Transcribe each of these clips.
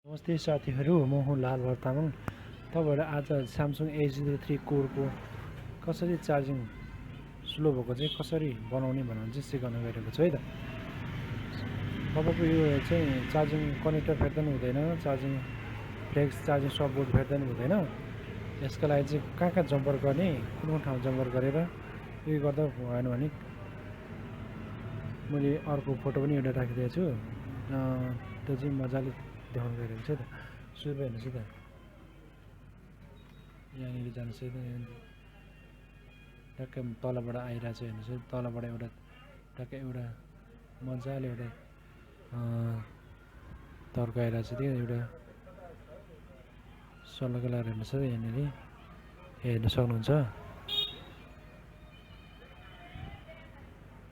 नमस्ते साथीहरू, म हुँ लाल तामाङ। तपाईँहरू आज स्यामसङ A03 कोरको कसरी चार्जिङ स्लो भएको चाहिँ कसरी बनाउने भनेर चाहिँ सिकाउन गइरहेको छु है त। तपाईँको यो चाहिँ चार्जिङ कनेक्टर फेर्दा पनि हुँदैन, चार्जिङ फ्लेक्स चार्जिङ सपोर्ट फेर्दा पनि हुँदैन। यसको लागि चाहिँ कहाँ जम्पर गर्ने, कुन ठाउँ जम्पर गरेर उयो गर्दा भएन भने मैले अर्को फोटो पनि एउटा राखिदिएको छु। त्यो चाहिँ मजाले देखाउनु गइरहेको छ त। सुरु हेर्नुहोस् है त, यहाँनिर जानुहोस् है त, ट्याक्कै तलबाट आइरहेको छ हेर्नुहोस् है। तलबाट एउटा ट्याक्कै एउटा मजाले एउटा तर्क आइरहेको छ, त्यो एउटा सल्लको लगाएर हेर्नुहोस् है। यहाँनिर हेर्नु सक्नुहुन्छ,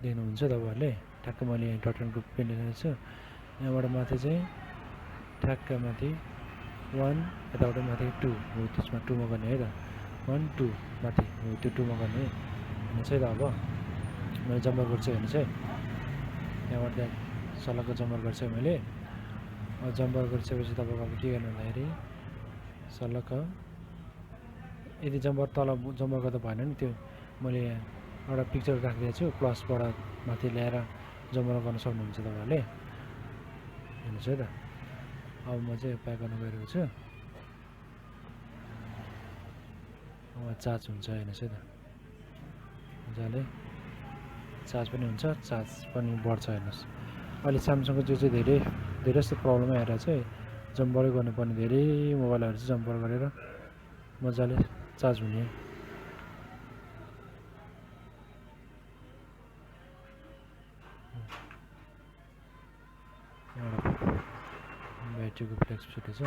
देख्नुहुन्छ तपाईँहरूले। ठ्याक्कै मैले यहाँ डटनको पेन लिएको छु। यहाँबाट माथि चाहिँ ठ्याक्क माथि 1, यताबाट माथि 2 हो, त्यसमा 2 मा गर्ने है त। 1 2 माथि हो, त्यो 2 मा गर्ने हेर्नुहोस् है त। अब मैले जम्पर गर्छु हेर्नुहोस् है। यहाँबाट त्यहाँ सल्लको जम्पर गर्छु मैले। अब जम्पर गरिसकेपछि तपाईँको अब के गर्नु भन्दाखेरि सल्लक यदि जम्पर तल जम्पर गर्दा भएन नि, त्यो मैले एउटा पिक्चर राखिदिएको छु, प्लसबाट माथि ल्याएर जम्पर गर्न सक्नुहुन्छ तपाईँहरूले, हेर्नुहोस् है त। अब म चाहिँ प्याक गर्न गइरहेको छु। अब चार्ज हुन्छ हेर्नुहोस् है त, मजाले चार्ज पनि हुन्छ, चार्ज पनि बढ्छ हेर्नुहोस्। अहिले स्यामसङको जो चाहिँ धेरै जस्तो प्रब्लम आएर चाहिँ जम्परै गर्नुपर्ने, धेरै मोबाइलहरू चाहिँ जम्पर गरेर मजाले चार्ज हुने। ब्याट्रीको फ्लेक्स छुटेछ,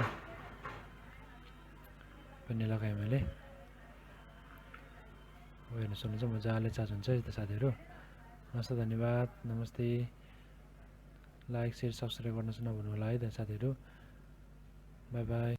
पनि लगाएँ मैले। हेर्नु सक्नुहुन्छ मजाले चार्ज हुन्छ है त साथीहरू। हस् त, धन्यवाद, नमस्ते। लाइक, सेयर, सब्सक्राइब गर्न चाहिँ नभुल्नु होला है त साथीहरू। By by.